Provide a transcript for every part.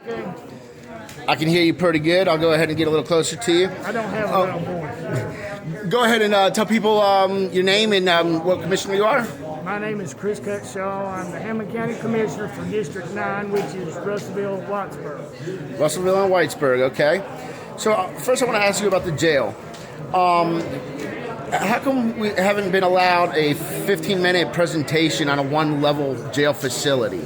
Okay. I can hear you pretty good. I'll go ahead and get a little closer to you. I don't have a loud voice. Go ahead and tell people your name and what commissioner you are. My name is Chris Cutshaw. I'm the Hamblen County Commissioner for District 9, which is Russellville, Whitesburg. Russellville and Whitesburg, okay. So first I want to ask you about the jail. How come we haven't been allowed a 15-minute presentation on a one-level jail facility?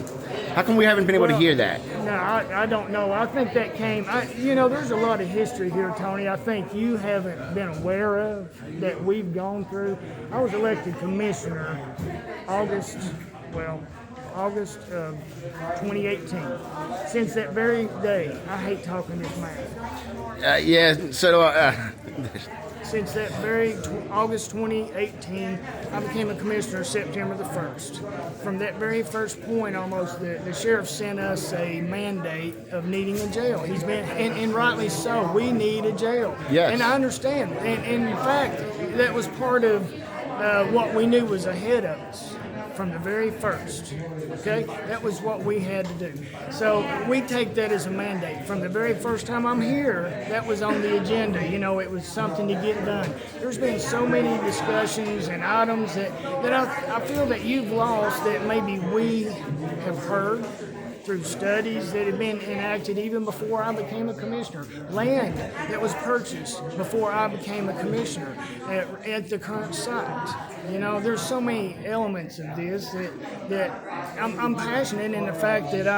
How come we haven't been able to hear that? No, I don't know. I think that came, there's a lot of history here, Tony. I think you haven't been aware of that we've gone through. I was elected commissioner August of 2018. Since that very day, I hate talking this math. Yeah, so do I. Since that very August 2018, I became a commissioner September the 1st. From that very first point, almost, the sheriff sent us a mandate of needing a jail. He's been, and rightly so, we need a jail. Yes. And I understand. And in fact, that was part of what we knew was ahead of us from the very first. Okay? That was what we had to do. So we take that as a mandate. From the very first time I'm here, that was on the agenda. It was something to get done. There's been so many discussions and items that I feel that you've lost that maybe we have heard through studies that have been enacted even before I became a commissioner. Land that was purchased before I became a commissioner at the current site. There's so many elements of this that I'm passionate in the fact that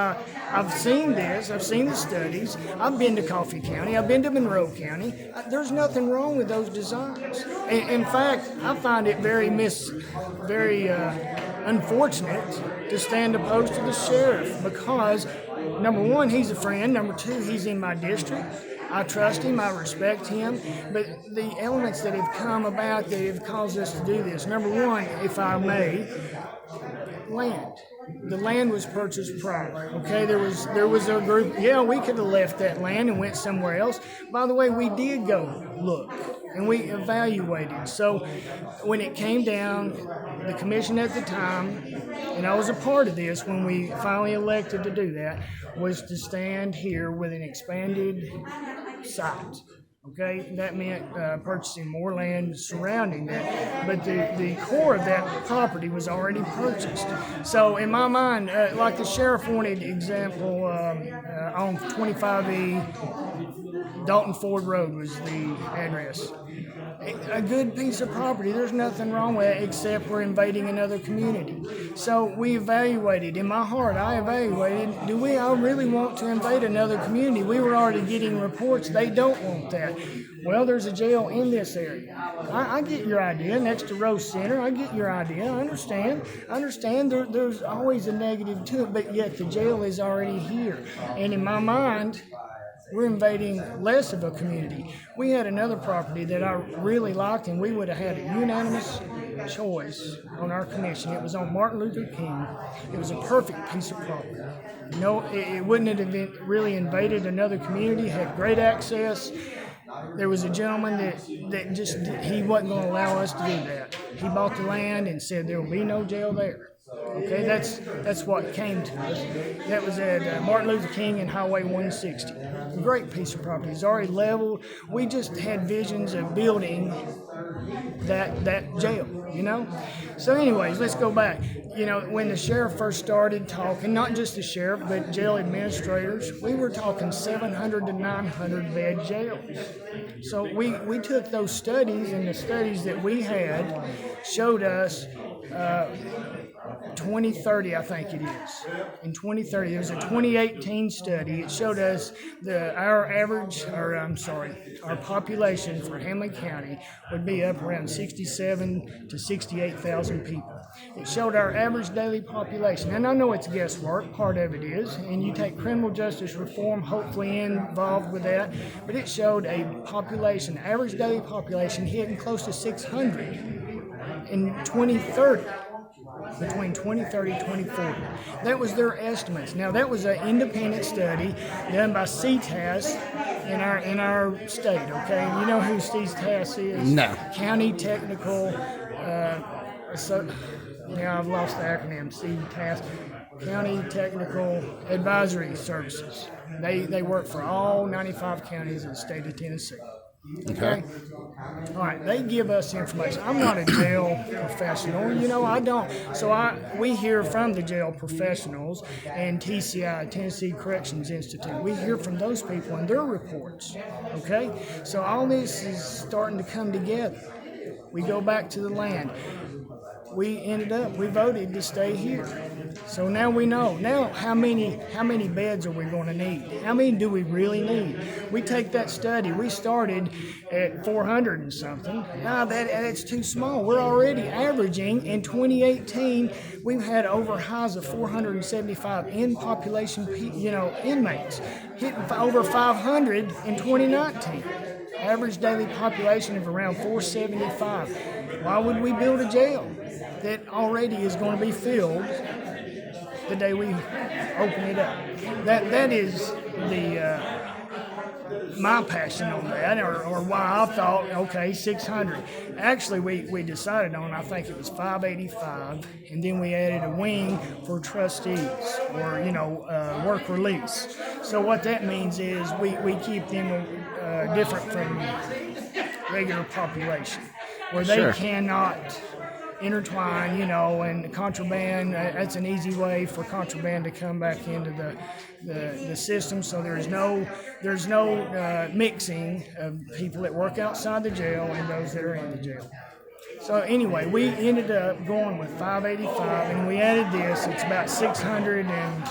I've seen this, I've seen the studies, I've been to Coffee County, I've been to Monroe County. There's nothing wrong with those designs. In fact, I find it very unfortunate to stand opposed to the sheriff because, number one, he's a friend. Number two, he's in my district. I trust him. I respect him. But the elements that have come about that have caused us to do this, number one, if I may, land. The land was purchased prior. Okay, there was a group. Yeah, we could have left that land and went somewhere else. By the way, we did go look and we evaluated. So when it came down, the commission at the time, and I was a part of this when we finally elected to do that, was to stand here with an expanded site. Okay, that meant purchasing more land surrounding that, but the core of that property was already purchased. So in my mind, like the sheriff wanted example on 25E, Dalton Ford Road was the address. A good piece of property, there's nothing wrong with it except we're invading another community. So we evaluated, in my heart, I evaluated, I really want to invade another community? We were already getting reports, they don't want that. Well, there's a jail in this area. I get your idea, next to Rose Center, I get your idea, I understand. There's always a negative to it, but yet the jail is already here. And in my mind, we're invading less of a community. We had another property that I really liked, and we would have had a unanimous choice on our commission. It was on Martin Luther King. It was a perfect piece of property. No, it wouldn't have really invaded another community, had great access. There was a gentleman that just, he wasn't going to allow us to do that. He bought the land and said there will be no jail there. Okay, that's what came to us. That was at Martin Luther King and Highway 160. A great piece of property. It's already leveled. We just had visions of building that jail, So anyways, let's go back. When the sheriff first started talking, not just the sheriff, but jail administrators, we were talking 700 to 900 bed jails. So we took those studies, and the studies that we had showed us 2030, I think it is. In 2030, there was a 2018 study. It showed us our population for Hamblen County would be up around 67 to 68,000 people. It showed our average daily population, and I know it's guesswork, part of it is, and you take criminal justice reform hopefully involved with that, but it showed a population, average daily population hitting close to 600 in 2030. Between 2030 and 2040. That was their estimates. Now, that was an independent study done by CTAS in our state, okay? You know who CTAS is? No. County Technical, I've lost the acronym, CTAS. County Technical Advisory Services. They work for all 95 counties in the state of Tennessee. Okay. All right. They give us information. I'm not a jail professional. I don't. So we hear from the jail professionals and TCI, Tennessee Corrections Institute. We hear from those people and their reports. Okay. So all this is starting to come together. We go back to the land. We voted to stay here. So now we know. Now how many beds are we going to need? How many do we really need? We take that study. We started at 400 and something. Now that's too small. We're already averaging in 2018. We've had over highs of 475 in population, inmates, hitting over 500 in 2019. Average daily population of around 475. Why would we build a jail that already is going to be filled the day we open it up? That is my passion on that, or why I thought, okay, 600. Actually, we decided on, I think it was 585, and then we added a wing for trustees or work release. So what that means is we keep them different from regular population, where they cannot intertwine, and contraband. That's an easy way for contraband to come back into the system. So there's no mixing of people that work outside the jail and those that are in the jail. So anyway, we ended up going with 585, and we added this. It's about 600 and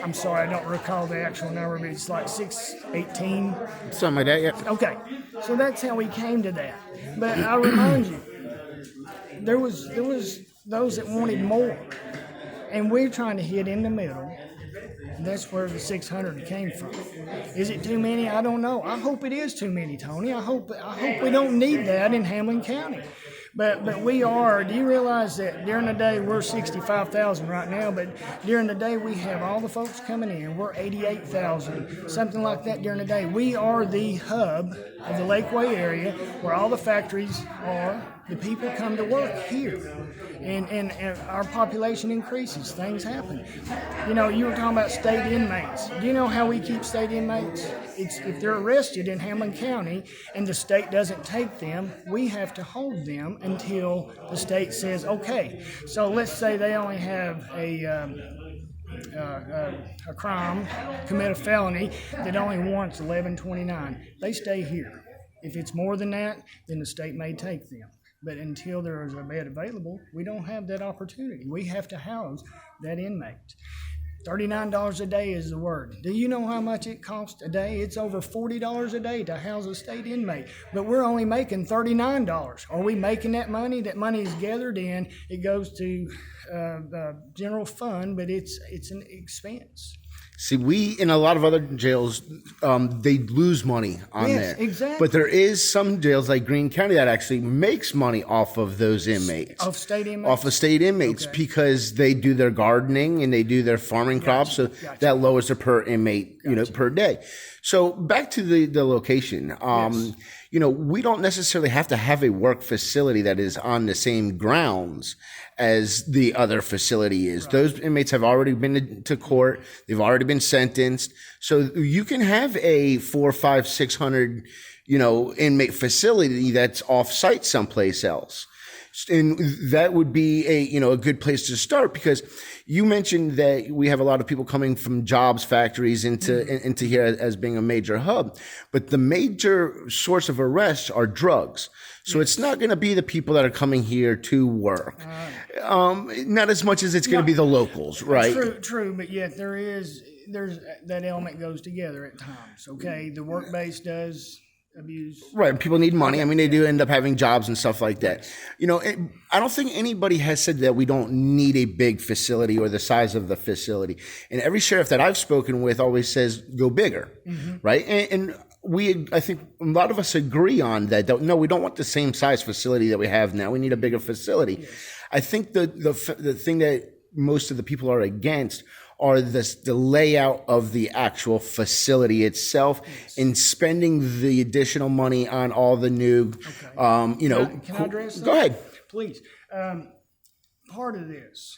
I'm sorry, I don't recall the actual number, but it's like 618. Something like that, yeah. Okay, so that's how we came to that. But I remind you, there was those that wanted more, and we're trying to hit in the middle. And that's where the 600 came from. Is it too many? I don't know. I hope it is too many, Tony. I hope we don't need that in Hamblen County. But we are. Do you realize that during the day we're 65,000 right now, but during the day we have all the folks coming in. We're 88,000, something like that during the day. We are the hub of the Lakeway area where all the factories are. The people come to work here, and our population increases. Things happen. You were talking about state inmates. Do you know how we keep state inmates? It's if they're arrested in Hamblen County and the state doesn't take them, we have to hold them until the state says okay. So let's say they only have a crime, commit a felony that only warrants 1129. They stay here. If it's more than that, then the state may take them. But until there is a bed available, we don't have that opportunity. We have to house that inmate. $39 a day is the word. Do you know how much it costs a day? It's over $40 a day to house a state inmate. But we're only making $39. Are we making that money? That money is gathered in. It goes to the general fund, but it's an expense. See, we in a lot of other jails, they lose money on there. Exactly. But there is some jails like Greene County that actually makes money off of those inmates. Of state inmates? Off of state inmates, okay. Because they do their gardening and they do their farming crops, so that lowers the per inmate, per day. So back to the location. Yes. We don't necessarily have to have a work facility that is on the same grounds as the other facility is. Right. Those inmates have already been to court. They've already been sentenced. So you can have a 400, 500, 600, inmate facility that's off-site someplace else. And that would be a good place to start, because you mentioned that we have a lot of people coming from jobs factories into here as being a major hub, but the major source of arrests are drugs. So it's not going to be the people that are coming here to work, not as much as it's going to be the locals, right? True, but yet there's that element goes together at times. Okay, the work base does abuse. Right, people need money. I mean, they do end up having jobs and stuff like that. I don't think anybody has said that we don't need a big facility or the size of the facility. And every sheriff that I've spoken with always says, go bigger, right? And I think a lot of us agree on that. No, we don't want the same size facility that we have now. We need a bigger facility. Yes. I think the thing that most of the people are against are the layout of the actual facility itself, and spending the additional money on all the new, Can I address that? Go ahead. Please. Part of this,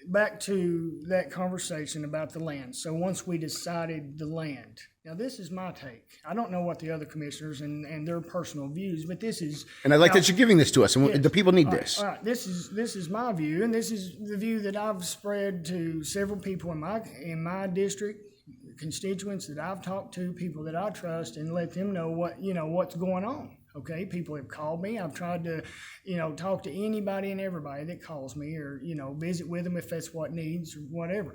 back to that conversation about the land. So once we decided the land, now this is my take. I don't know what the other commissioners and their personal views, but this is. And I like that you're giving this to us, and the people need this. All right, this is my view, and this is the view that I've spread to several people in my district, constituents that I've talked to, people that I trust, and let them know what's going on. Okay, people have called me. I've tried to, talk to anybody and everybody that calls me, or visit with them if that's what needs or whatever.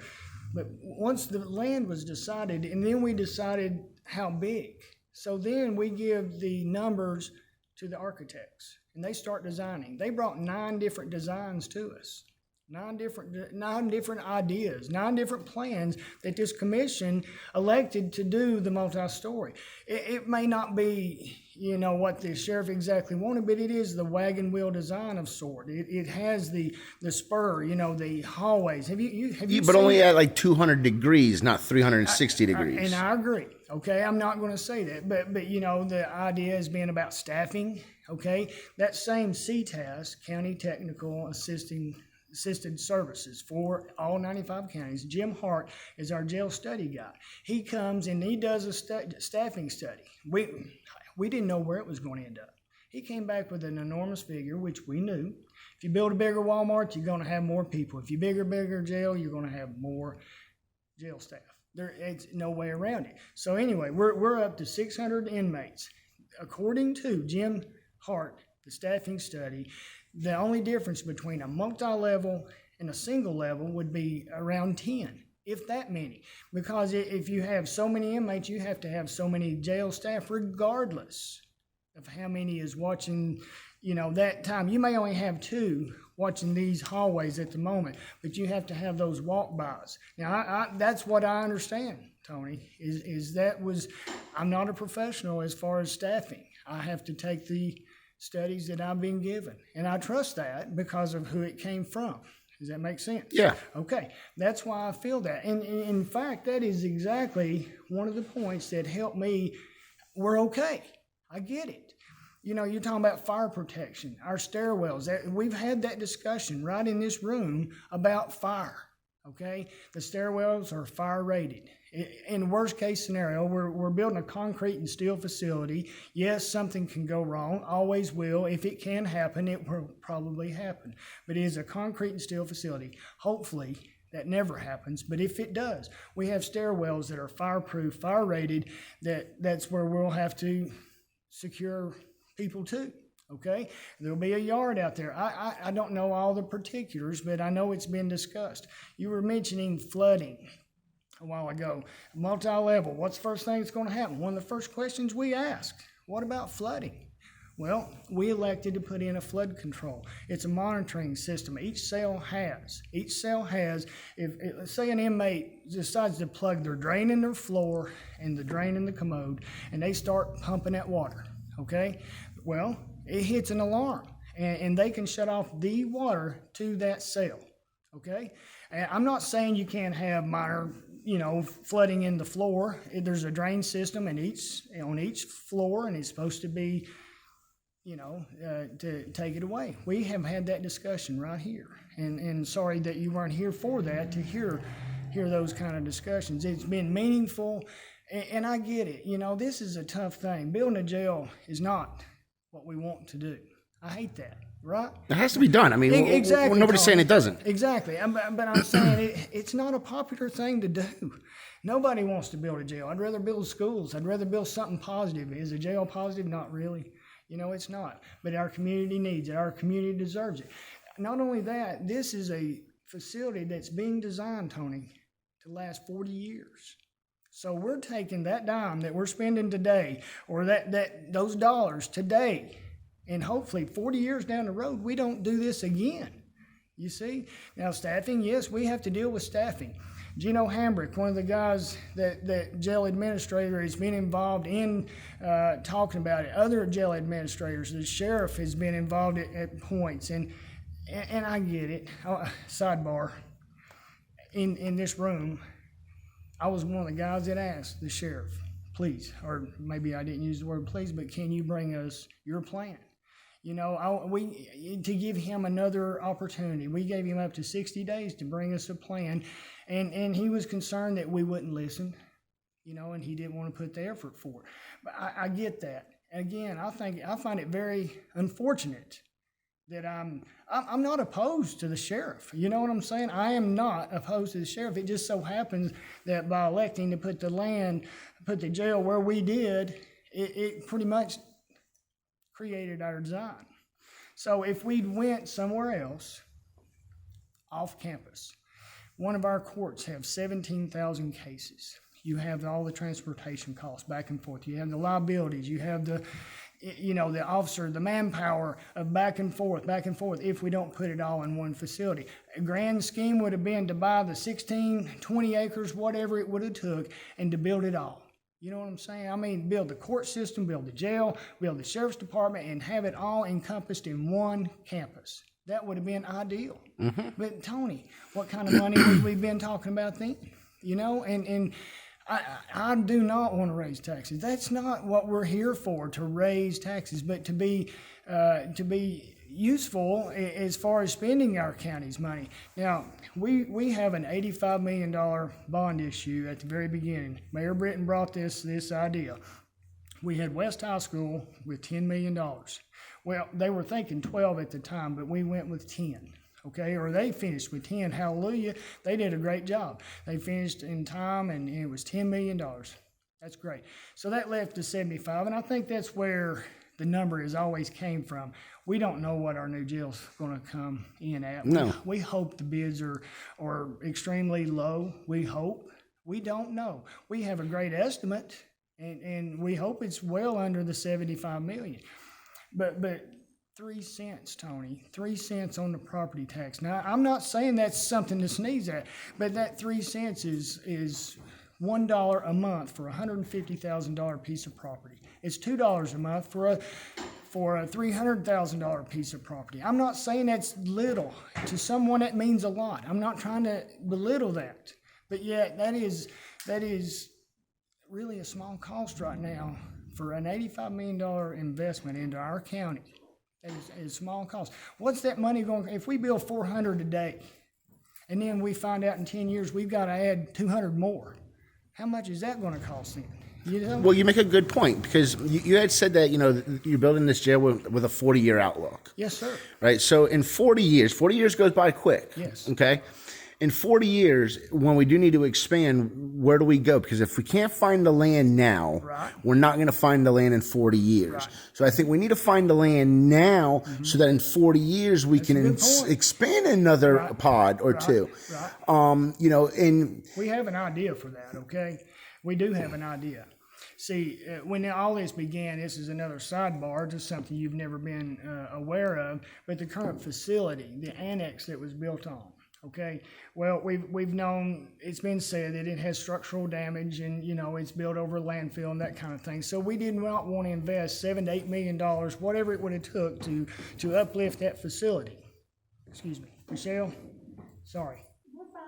But once the land was decided, and then we decided how big, so then we give the numbers to the architects, and they start designing. They brought 9 different designs to us. 9 different ideas, 9 different plans that this commission elected to do the multi-story. It may not be, what the sheriff exactly wanted, but it is the wagon wheel design of sort. It has the spur, the hallways. Have you But seen only it? at like 200 degrees, not 360 degrees. And I agree. Okay, I'm not going to say that, but the idea has been about staffing. Okay, that same CTAS, County Technical Assisted Services for all 95 counties. Jim Hart is our jail study guy. He comes and he does a staffing study. We didn't know where it was going to end up. He came back with an enormous figure, which we knew. If you build a bigger Walmart, you're going to have more people. If you bigger jail, you're going to have more jail staff. It's no way around it. So anyway, we're up to 600 inmates. According to Jim Hart, the staffing study, the only difference between a multi-level and a single level would be around 10, if that many. Because if you have so many inmates, you have to have so many jail staff regardless of how many is watching, that time. You may only have 2 watching these hallways at the moment, but you have to have those walk-bys. Now, that's what I understand, Tony, I'm not a professional as far as staffing. I have to take the studies that I've been given. And I trust that because of who it came from. Does that make sense? Yeah. Okay. That's why I feel that. And in fact, that is exactly one of the points that helped me. We're okay. I get it. You're talking about fire protection, our stairwells. We've had that discussion right in this room about fire. Okay? The stairwells are fire rated. In worst case scenario, we're building a concrete and steel facility. Yes, something can go wrong, always will. If it can happen, it will probably happen. But it is a concrete and steel facility. Hopefully, that never happens. But if it does, we have stairwells that are fireproof, fire rated, that's where we'll have to secure people too. Okay, there'll be a yard out there. I don't know all the particulars, but I know it's been discussed. You were mentioning flooding a while ago. Multi-level, what's the first thing that's going to happen? One of the first questions we ask, what about flooding? Well, we elected to put in a flood control. It's a monitoring system. Each cell has, if let's say an inmate decides to plug their drain in their floor and the drain in the commode, and they start pumping that water, okay? Well, it hits an alarm, and they can shut off the water to that cell, okay? And I'm not saying you can't have minor, flooding in the floor. There's a drain system on each floor, and it's supposed to be, to take it away. We have had that discussion right here, and sorry that you weren't here for that, to hear those kind of discussions. It's been meaningful, and I get it. This is a tough thing. Building a jail is not what we want to do. I hate that. Right? It has to be done. I mean, exactly. Nobody's saying it doesn't. Exactly. But I'm saying it's not a popular thing to do. Nobody wants to build a jail. I'd rather build schools. I'd rather build something positive. Is a jail positive? Not really. It's not. But our community needs it. Our community deserves it. Not only that, this is a facility that's being designed, Tony, to last 40 years. So we're taking that dime that we're spending today, or those dollars today, and hopefully 40 years down the road, we don't do this again. You see? Now, staffing, yes, we have to deal with staffing. Gino Hambrick, one of the guys that jail administrator has been involved in talking about it. Other jail administrators, the sheriff has been involved at points. And I get it. Sidebar, in this room, I was one of the guys that asked the sheriff, please, or maybe I didn't use the word please, but can you bring us your plan? You know, to give him another opportunity. We gave him up to 60 days to bring us a plan, and he was concerned that we wouldn't listen, you know, and he didn't want to put the effort for it. But I get that. Again, I find it very unfortunate that I'm not opposed to the sheriff. You know what I'm saying? I am not opposed to the sheriff. It just so happens that by electing to put the jail where we did, it pretty much created our design. So if we'd went somewhere else, off campus, one of our courts have 17,000 cases. You have all the transportation costs back and forth. You have the liabilities. You have the officer, the manpower of back and forth, if we don't put it all in one facility. A grand scheme would have been to buy the 16, 20 acres, whatever it would have took, and to build it all. You know what I'm saying? I mean, build the court system, build the jail, build the sheriff's department, and have it all encompassed in one campus. That would have been ideal. Mm-hmm. But Tony, what kind of money would we been talking about then? You know, and I do not want to raise taxes. That's not what we're here for, to raise taxes, but to be useful as far as spending our county's money. Now, we have an $85 million bond issue at the very beginning. Mayor Britton brought this idea. We had West High School with $10 million. Well, they were thinking 12 at the time, but we went with 10. Okay, or they finished with 10. Hallelujah. They did a great job. They finished in time, and it was $10 million. That's great. So that left us 75, and I think that's where the number has always came from. We don't know what our new jail's going to come in at. No. We hope the bids are extremely low. We hope. We don't know. We have a great estimate, and we hope it's well under the $75 million. But 3 cents, Tony, 3 cents on the property tax. Now, I'm not saying that's something to sneeze at, but that 3 cents is $1 a month for a $150,000 piece of property. It's $2 a month for a $300,000 piece of property. I'm not saying that's little. To someone, that means a lot. I'm not trying to belittle that, but yet that is really a small cost right now for an $85 million investment into our county. That is a small cost. What's that money going? If we build 400 a day, and then we find out in 10 years we've got to add 200 more, how much is that going to cost then? You know? Well, you make a good point, because you had said that, you know, you're building this jail with a 40-year outlook. Yes, sir. Right. So in 40 years goes by quick. Yes. Okay. In 40 years, when we do need to expand, where do we go? Because if we can't find the land now, right, we're not going to find the land in 40 years. Right. So I think we need to find the land now, mm-hmm, so that in 40 years we can expand another, right, pod or, right, two. Right. You know, and we have an idea for that. Okay, we do have an idea. See, when all this began, this is another sidebar, just something you've never been aware of, but the current facility, the annex that was built on. Okay, well, we've known, it's been said that it has structural damage, and, you know, it's built over a landfill and that kind of thing. So we did not want to invest $7 to $8 million, whatever it would have took to uplift that facility. Excuse me, Michelle. Sorry,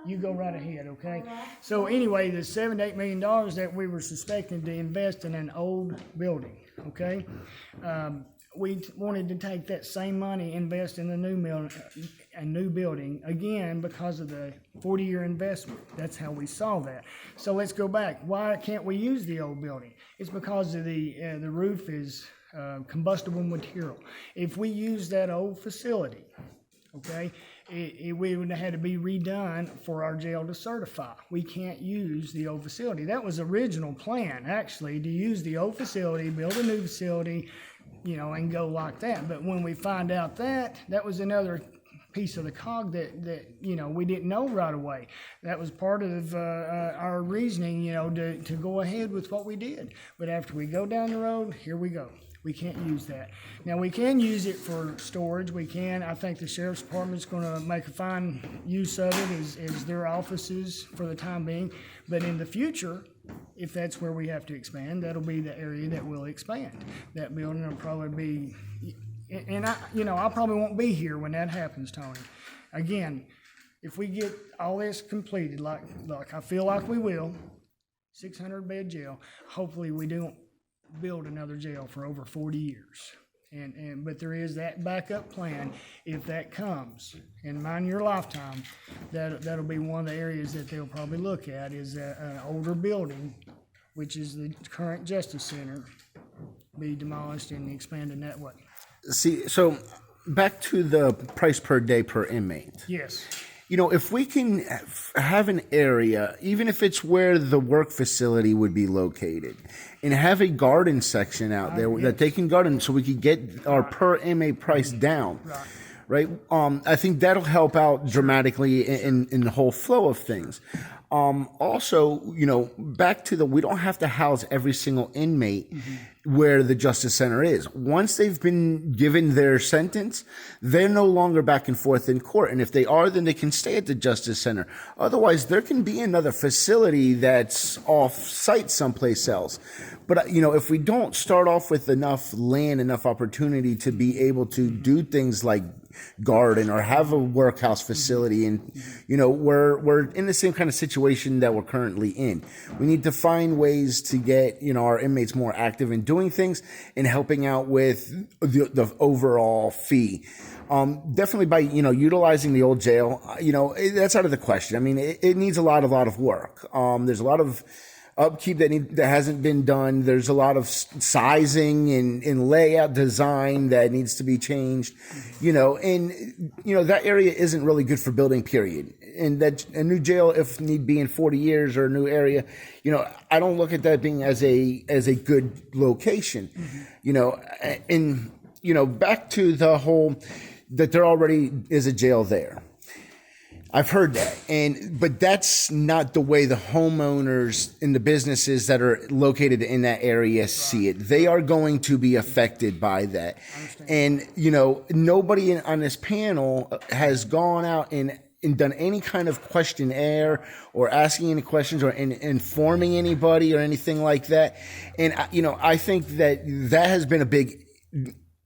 you go right ahead. Okay. So anyway, the $7 to $8 million that we were suspecting to invest in an old building. Okay. We wanted to take that same money, invest in a new building, again, because of the 40-year investment. That's how we saw that. So let's go back. Why can't we use the old building? It's because of the roof is combustible material. If we use that old facility, okay, we would have had to be redone for our jail to certify. We can't use the old facility. That was the original plan, actually, to use the old facility, build a new facility, you know, and go like that. But when we find out that was another piece of the cog that you know, we didn't know right away. That was part of our reasoning, you know, to go ahead with what we did. But after we go down the road, here we go. We can't use that. Now, we can use it for storage. We can. I think the Sheriff's Department's going to make a fine use of it as their offices for the time being. But in the future, if that's where we have to expand, that'll be the area that we'll expand. That building will probably be, and I probably won't be here when that happens, Tony. Again, if we get all this completed, like I feel like we will, 600-bed jail, hopefully we don't build another jail for over 40 years. But there is that backup plan if that comes. And mind your lifetime, that'll be one of the areas that they'll probably look at is an older building, which is the current Justice Center, be demolished and expanded that way. See, so back to the price per day per inmate. Yes. If we can have an area, even if it's where the work facility would be located, and have a garden section out there that they can garden so we could get our per inmate price down, right? I think that'll help out dramatically in the whole flow of things. Also, back to we don't have to house every single inmate where the Justice Center is. Once they've been given their sentence, they're no longer back and forth in court. And if they are, then they can stay at the Justice Center. Otherwise, there can be another facility that's off-site someplace else. But, if we don't start off with enough land, enough opportunity to be able to do things like garden or have a workhouse facility, and we're in the same kind of situation that we're currently in. We need to find ways to get our inmates more active in doing things and helping out with the overall fee. Definitely by utilizing the old jail, that's out of the question. I mean, it needs a lot of work. There's a lot of upkeep that hasn't been done. There's a lot of sizing and layout design that needs to be changed, that area isn't really good for building, period. And that a new jail, if need be in 40 years, or a new area, I don't look at that being as a good location, back to the whole that there already is a jail there. I've heard that, but that's not the way the homeowners and the businesses that are located in that area see it. They are going to be affected by that. And, nobody on this panel has gone out and done any kind of questionnaire or asking any questions or informing anybody or anything like that. And, I think that has been a big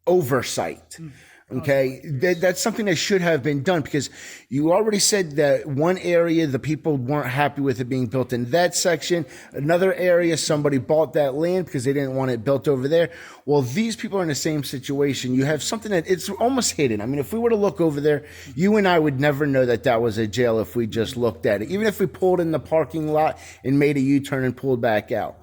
oversight. Okay, that's something that should have been done, because you already said that one area the people weren't happy with it being built in that section. Another area, somebody bought that land because they didn't want it built over there. Well, these people are in the same situation. You have something that it's almost hidden. I mean, if we were to look over there, you and I would never know that was a jail if we just looked at it. Even if we pulled in the parking lot and made a U-turn and pulled back out.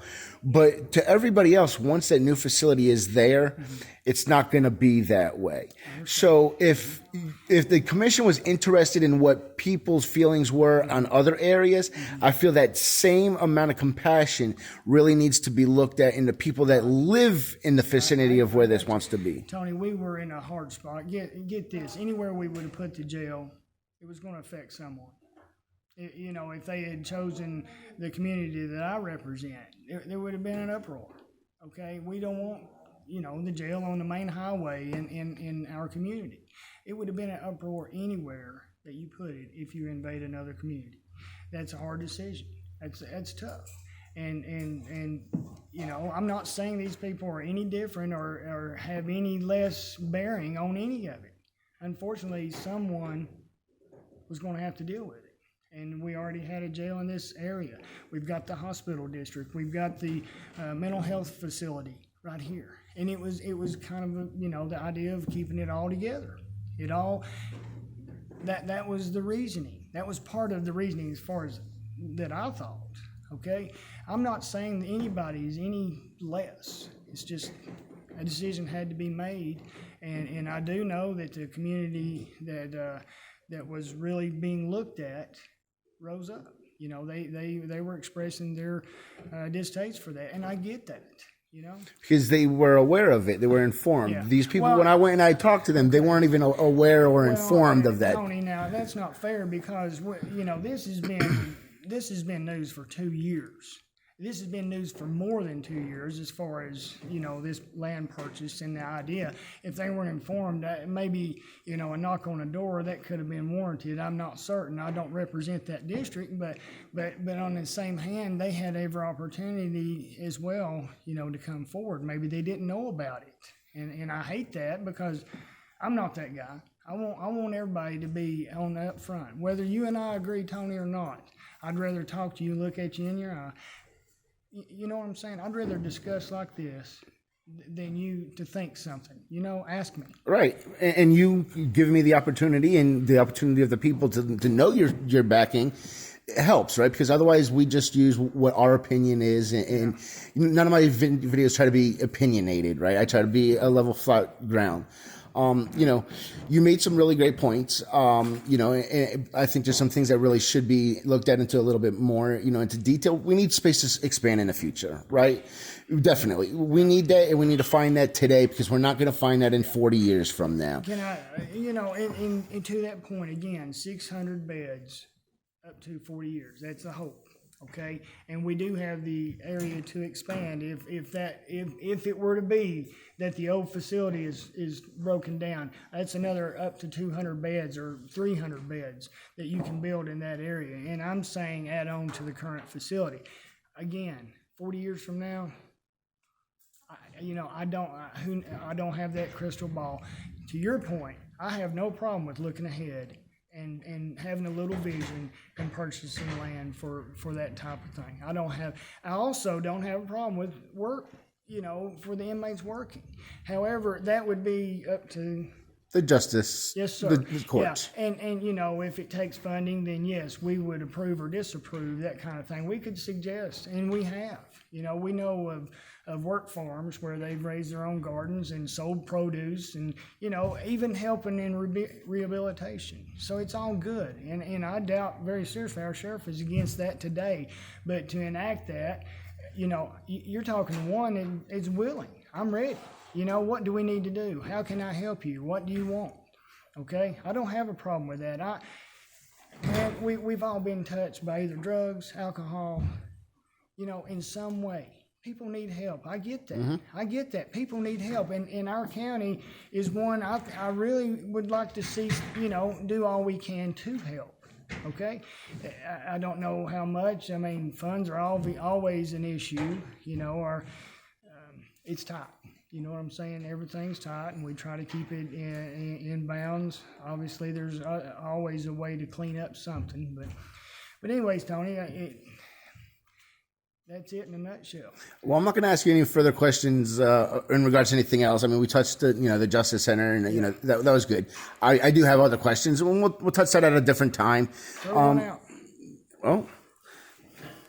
But to everybody else, once that new facility is there, it's not going to be that way. So if the commission was interested in what people's feelings were on other areas, I feel that same amount of compassion really needs to be looked at in the people that live in the vicinity of where this wants to be. Tony, we were in a hard spot. Get this. Anywhere we would have put the jail, it was going to affect someone. If they had chosen the community that I represent, there would have been an uproar. Okay, we don't want the jail on the main highway in our community. It would have been an uproar anywhere that you put it if you invade another community. That's a hard decision. That's tough. And I'm not saying these people are any different or have any less bearing on any of it. Unfortunately, someone was going to have to deal with it. And we already had a jail in this area. We've got the hospital district. We've got the mental health facility right here. And it was kind of the idea of keeping it all together. That was the reasoning. That was part of the reasoning as far as that I thought. Okay, I'm not saying anybody's any less. It's just a decision had to be made, and I do know that the community that was really being looked at rose up. They were expressing their distaste for that, and I get that. Because they were aware of it, they were informed. Yeah. These people, when I went and I talked to them, they weren't even aware or informed of that. Tony, now that's not fair, because this has been news for 2 years. This has been news for more than 2 years as far as, this land purchase and the idea. If they weren't informed, maybe, a knock on the door, that could have been warranted. I'm not certain. I don't represent that district, but on the same hand, they had every opportunity as well, to come forward. Maybe they didn't know about it. And I hate that, because I'm not that guy. I want everybody to be on the up front. Whether you and I agree, Tony, or not, I'd rather talk to you, look at you in your eye. You know what I'm saying? I'd rather discuss like this than you to think something. Ask me. Right. And you give me the opportunity and the opportunity of the people to know your backing. It helps, right? Because otherwise we just use what our opinion is, and none of my videos try to be opinionated, right? I try to be a level flat ground. You made some really great points. And I think there's some things that really should be looked at into a little bit more, into detail. We need space to expand in the future, right? Definitely. We need that, and we need to find that today, because we're not going to find that in 40 years from now. Can I, and to that point again, 600 beds up to 40 years. That's the hope. Okay, and we do have the area to expand if it were to be that the old facility is broken down. That's another up to 200 beds or 300 beds that you can build in that area. And I'm saying add on to the current facility. Again, 40 years from now, I don't have that crystal ball. To your point, I have no problem with looking ahead and having a little vision and purchasing land for that type of thing. I also don't have a problem with work, for the inmates working. However, that would be up to the justice, yes, sir. The courts. Yeah. And if it takes funding, then yes, we would approve or disapprove, that kind of thing. We could suggest, and we have. We know of work farms where they've raised their own gardens and sold produce, and even helping in rehabilitation. So it's all good, and I doubt very seriously our sheriff is against that today. But to enact that, you're talking to one and is willing. I'm ready. What do we need to do? How can I help you? What do you want? Okay, I don't have a problem with that. We've all been touched by either drugs, alcohol, in some way. People need help. I get that. Mm-hmm. I get that. People need help. And in our county is one I really would like to see, do all we can to help. Okay? I don't know how much. I mean, funds are always an issue, it's tight. You know what I'm saying? Everything's tight, and we try to keep it in bounds. Obviously, there's always a way to clean up something. But anyways, Tony, that's it in a nutshell. Well, I'm not going to ask you any further questions in regards to anything else. I mean, we touched the Justice Center, and that was good. I do have other questions, and we'll touch that at a different time. Throw one out. Well,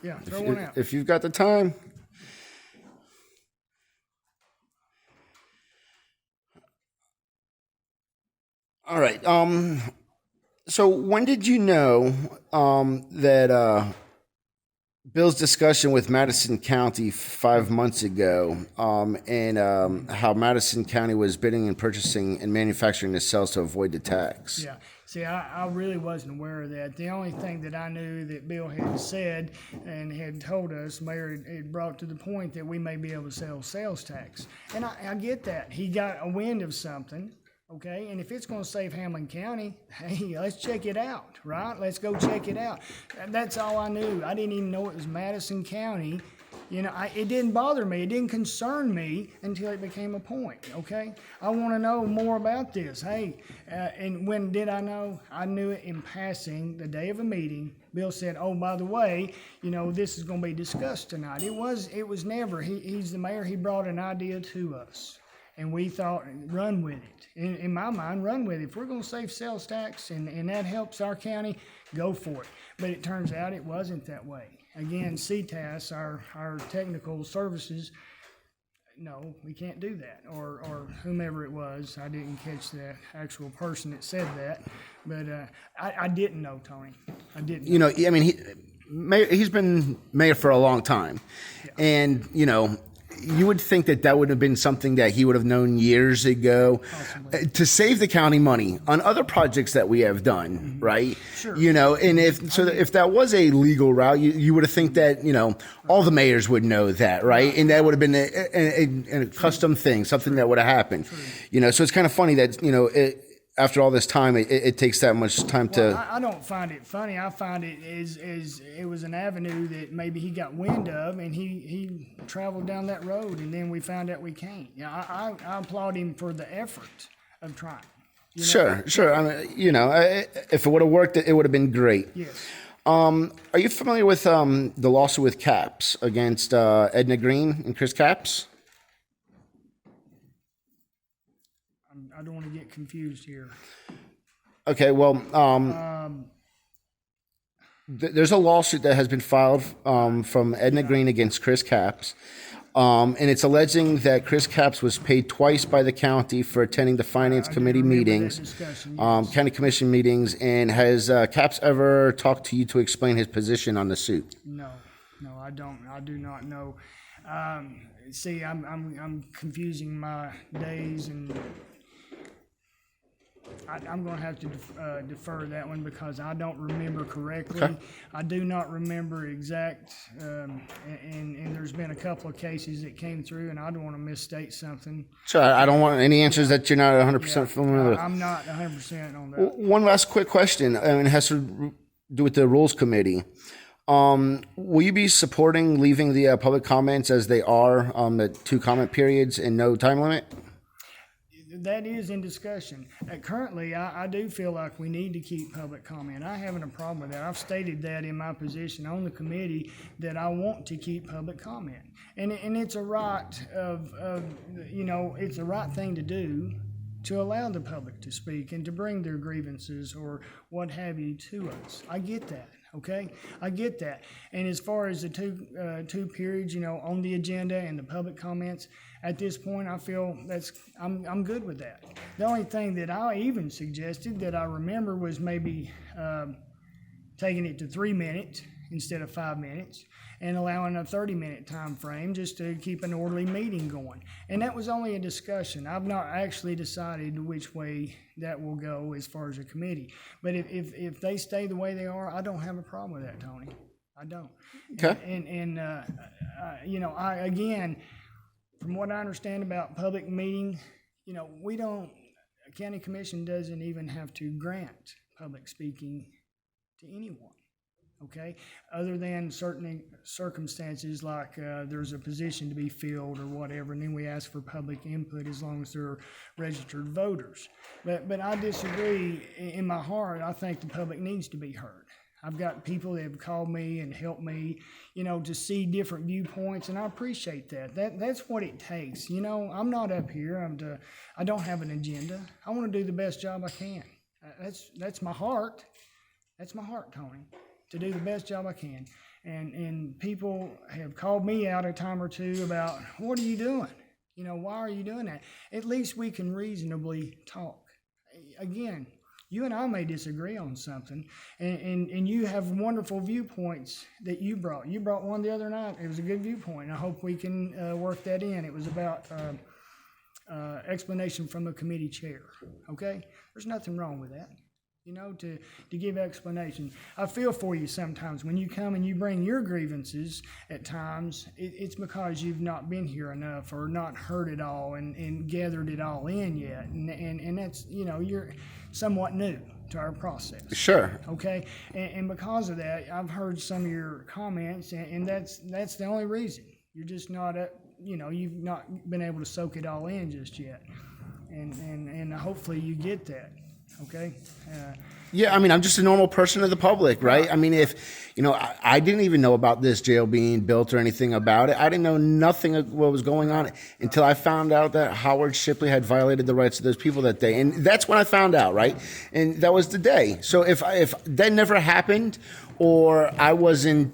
yeah, throw one out. If you've got the time. All right. So when did you know that Bill's discussion with Madison County 5 months ago, and how Madison County was bidding and purchasing and manufacturing the cells to avoid the tax? Yeah. See, I really wasn't aware of that. The only thing that I knew that Bill had said and had told us, Mayor had brought to the point that we may be able to sell sales tax. And I get that. He got a wind of something. Okay, and if it's going to save Hamblen County, hey, let's check it out, right? Let's go check it out. That's all I knew. I didn't even know it was Madison County. It didn't bother me. It didn't concern me until it became a point, okay? I want to know more about this. Hey, and when did I know? I knew it in passing the day of a meeting. Bill said, oh, by the way, this is going to be discussed tonight. It was never. He's the mayor. He brought an idea to us. And we thought, run with it. In my mind, run with it. If we're going to save sales tax and that helps our county, go for it. But it turns out it wasn't that way. Again, CTAS, our technical services, no, we can't do that. Or whomever it was, I didn't catch the actual person that said that. But I didn't know, Tony. I didn't know. I mean, he's been mayor for a long time. Yeah. And, you would think that would have been something that he would have known years ago. Possibly. To save the county money on other projects that we have done, mm-hmm. right? Sure. And if that was a legal route, you would have think that, all the mayors would know that, right? And that would have been a custom thing, something that would have happened. True. So it's kind of funny that, after all this time, it takes that much time to. I don't find it funny. I find it as it was an avenue that maybe he got wind of, and he traveled down that road, and then we found out we can't. I applaud him for the effort of trying. Sure. I mean, if it would have worked, it would have been great. Yes. Are you familiar with the lawsuit with CAPS against Edna Green and Chris Capps? I don't want to get confused here. Okay, well, there's a lawsuit that has been filed from Edna Green against Chris Capps. And it's alleging that Chris Capps was paid twice by the county for attending the Finance Committee meetings, County Commission meetings, and has Capps ever talked to you to explain his position on the suit? No, I don't. I do not know. See, I'm confusing my days, and I'm going to have to defer that one because I don't remember correctly. Okay. I do not remember exact, and there's been a couple of cases that came through, and I don't want to misstate something. So I don't want any answers that you're not 100% familiar with. I'm not 100% on that. One last quick question, and it has to do with the Rules Committee. Will you be supporting leaving the public comments as they are, the 2 comment periods and no time limit? That is in discussion. Currently, I do feel like we need to keep public comment. I haven't a problem with that. I've stated that in my position on the committee that I want to keep public comment. And it's a right it's the right thing to do to allow the public to speak and to bring their grievances or what have you to us. I get that. Okay, I get that. And as far as the two periods, on the agenda and the public comments, at this point, I feel I'm good with that. The only thing that I even suggested that I remember was maybe taking it to 3 minutes instead of 5 minutes and allowing a 30-minute time frame just to keep an orderly meeting going. And that was only a discussion. I've not actually decided which way that will go as far as a committee. But if they stay the way they are, I don't have a problem with that, Tony. I don't. Okay. I again, from what I understand about public meeting, a county commission doesn't even have to grant public speaking to anyone. Okay, other than certain circumstances like there's a position to be filled or whatever, and then we ask for public input as long as they're registered voters. But I disagree. In my heart, I think the public needs to be heard. I've got people that have called me and helped me, to see different viewpoints, and I appreciate that. That's what it takes. I'm not up here. I don't have an agenda. I want to do the best job I can. That's my heart. That's my heart, Tony. To do the best job I can. And people have called me out a time or two about, what are you doing? Why are you doing that? At least we can reasonably talk. Again, you and I may disagree on something, and you have wonderful viewpoints that you brought. You brought one the other night. It was a good viewpoint. I hope we can work that in. It was about explanation from a committee chair. Okay? There's nothing wrong with that. To give explanation. I feel for you sometimes when you come and you bring your grievances at times, it's because you've not been here enough or not heard it all and gathered it all in yet. And that's, you're somewhat new to our process. Sure. Okay? And because of that, I've heard some of your comments, and that's the only reason. You're just not, you've not been able to soak it all in just yet. And hopefully you get that. Okay. Yeah, I'm just a normal person of the public, right? If, I didn't even know about this jail being built or anything about it. I didn't know nothing of what was going on until I found out that Howard Shipley had violated the rights of those people that day. And that's when I found out, right? And that was the day. So if that never happened, or I wasn't,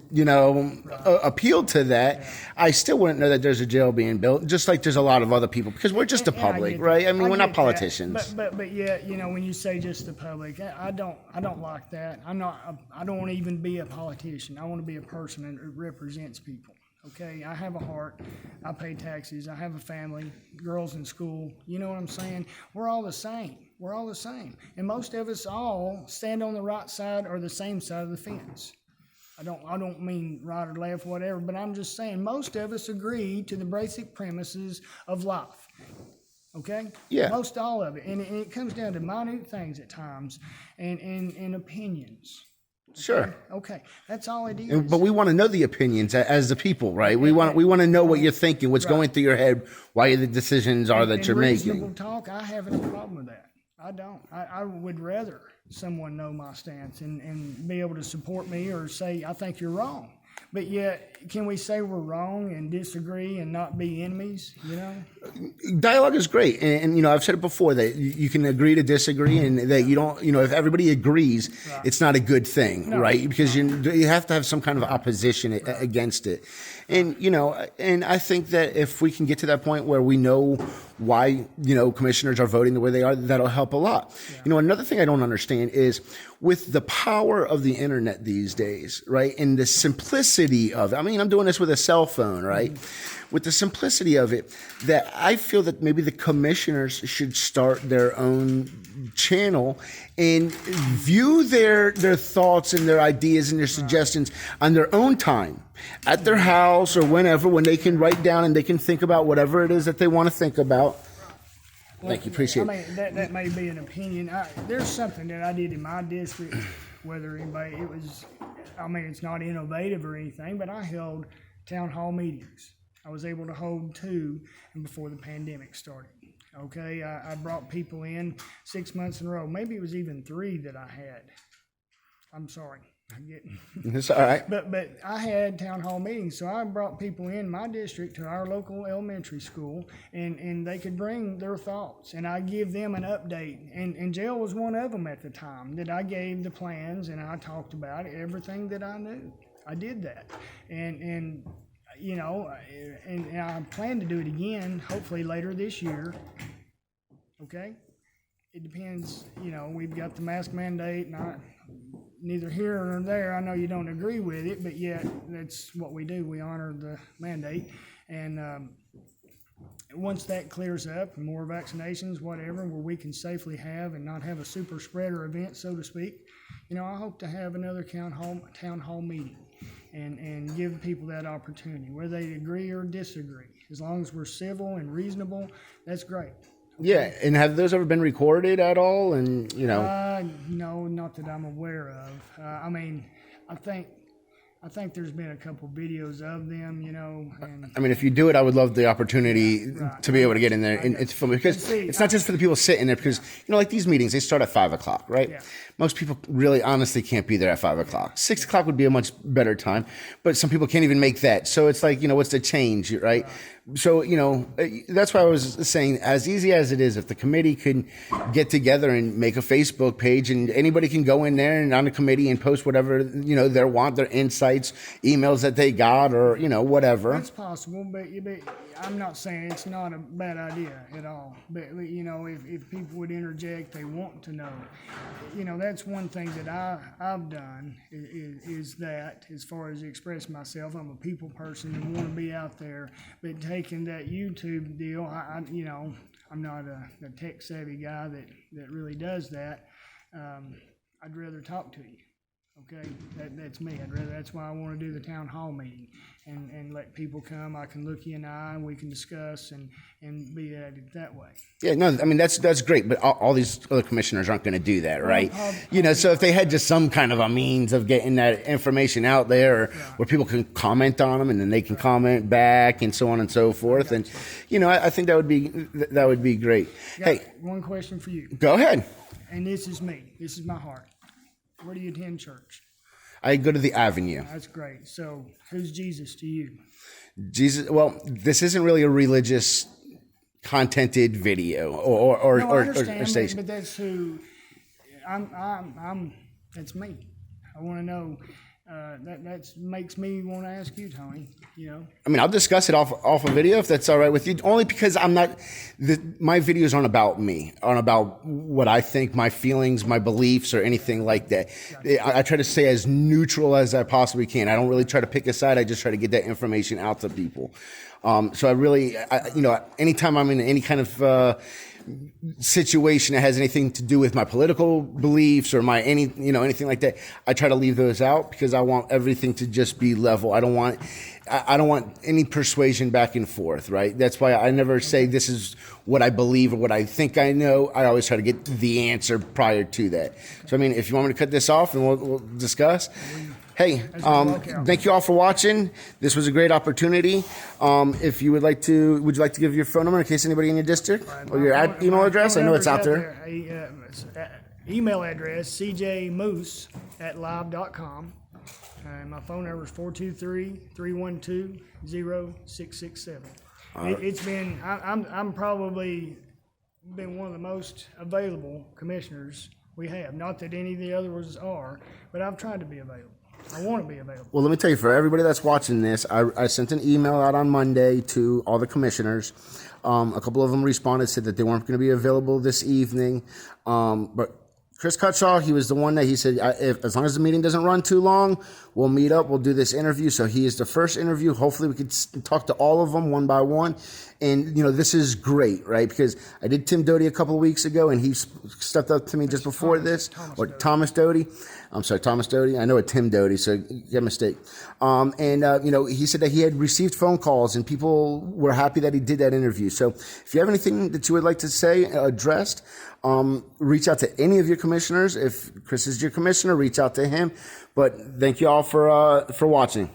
appealed to that, I still wouldn't know that there's a jail being built, just like there's a lot of other people, because we're just the public, right? We're not politicians. But yeah, when you say just the public, I don't like that. I don't want to even be a politician. I want to be a person that represents people. Okay, I have a heart. I pay taxes. I have a family, girls in school. You know what I'm saying? We're all the same. We're all the same. And most of us all stand on the right side or the same side of the fence. I don't mean right or left, whatever, but I'm just saying most of us agree to the basic premises of life. Okay? Yeah. Most all of it. And it comes down to minute things at times and opinions. Sure. Okay. That's all it is. But we want to know the opinions as the people, right? We want to know what you're thinking, what's going through your head, why the decisions are that you're making. Reasonable talk, I haven't a problem with that. I don't. I would rather someone know my stance and be able to support me or say, I think you're wrong. But yet, can we say we're wrong and disagree and not be enemies? You know, Dialogue is great, and you know, I've said it before that you can agree to disagree, and that you don't, you know, if everybody agrees, it's not a good thing, right? Because you have to have some kind of opposition against it, and you know, and I think that if we can get to that point where we know why, you know, commissioners are voting the way they are, that'll help a lot. You know, another thing I don't understand is with the power of the internet these days, right, and the simplicity of it. I mean, I'm doing this with a cell phone, right? With the simplicity of it, that I feel that maybe the commissioners should start their own channel and view their thoughts and their ideas and their suggestions on their own time at their house or whenever, when they can write down and they can think about whatever it is that they want to think about. Thank you, appreciate it. I mean, that may be an opinion. There's something that I did in my district, whether anybody, it was, I mean, it's not innovative or anything, but I held town hall meetings. I was able to hold 2 before the pandemic started. Okay, I brought people in 6 months in a row. Maybe it was even 3 that I had. I'm sorry. It's all right. But I had town hall meetings, so I brought people in my district to our local elementary school, and they could bring their thoughts, and I give them an update. And jail was one of them at the time that I gave the plans, and I talked about everything that I knew. I did that, and you know, and I plan to do it again, hopefully later this year. Okay, it depends. You know, we've got the mask mandate, and neither here nor there. I know you don't agree with it, but yet that's what we do. We honor the mandate, and once that clears up, and more vaccinations, whatever, where we can safely have and not have a super spreader event, so to speak, you know, I hope to have another town hall meeting and give people that opportunity, whether they agree or disagree. As long as we're civil and reasonable, that's great. Yeah, and have those ever been recorded at all? And you know, no, not that I'm aware of. I mean, I think there's been a couple videos of them, you know. And I mean, if you do it, I would love the opportunity to be able to get in there and it's film, because it's not just for the people sitting there. Because you know, like these meetings, they start at 5 o'clock, right? Yeah. Most people really, honestly, can't be there at 5 o'clock. 6 o'clock would be a much better time, but some people can't even make that. So it's like, you know, what's the change, right? So, you know, that's why I was saying, as easy as it is, if the committee can get together and make a Facebook page and anybody can go in there and on the committee and post whatever, you know, their insights, emails that they got, or, you know, whatever. It's possible, but I'm not saying it's not a bad idea at all. But, you know, if people would interject, they want to know. You know, that's one thing that I've done is that, as far as express myself, I'm a people person and want to be out there. But taking that YouTube deal, you know, I'm not a tech savvy guy that really does that. I'd rather talk to you. Okay, that's me. That's why I want to do the town hall meeting and let people come. I can look you in the eye and we can discuss and be at it that way. Yeah, no, I mean, that's great, but all these other commissioners aren't going to do that, right? You know, so if they had just some kind of a means of getting that information out there, where people can comment on them and then they can comment back and so on and so forth, and you know, I think that would be great. Hey, one question for you. Go ahead. And this is me. This is my heart. Where do you attend church? I go to the Avenue. That's great. So, who's Jesus to you? Jesus. Well, this isn't really a religious contented video or station. But that's who I'm. That's me. I want to know. That makes me want to ask you, Tony. You know. I mean, I'll discuss it off a video if that's all right with you. Only because I'm not. My videos aren't about me. Aren't about what I think, my feelings, my beliefs, or anything like that. I try to stay as neutral as I possibly can. I don't really try to pick a side. I just try to get that information out to people. So I really, you know, anytime I'm in any kind of situation that has anything to do with my political beliefs or anything like that, I try to leave those out because I want everything to just be level. I don't want any persuasion back and forth, right? That's why I never say this is what I believe or what I think I know. I always try to get the answer prior to that. So, I mean, if you want me to cut this off and we'll discuss. Hey, thank you all for watching. This was a great opportunity. If you would you like to give your phone number in case anybody in your district or your email address? I know it's out there. Email address, cjmoose@live.com. My phone number is 423-312-0667. It's been, I'm probably been one of the most available commissioners we have. Not that any of the others are, but I've tried to be available. I want to be available. Well, let me tell you, for everybody that's watching this, I sent an email out on Monday to all the commissioners. A couple of them responded, said that they weren't going to be available this evening. But Chris Cutshaw, he was the one that he said, as long as the meeting doesn't run too long, we'll meet up, we'll do this interview. So he is the first interview. Hopefully we could talk to all of them one by one. And, this is great, right? Because I did Tim Doty a couple of weeks ago, and he stepped up to me just before Thomas Doty. I'm sorry, Thomas Doty. I know a Tim Doty, so you got a mistake. He said that he had received phone calls, and people were happy that he did that interview. So if you have anything that you would like to say addressed, reach out to any of your commissioners. If Chris is your commissioner, reach out to him. But thank you all for watching.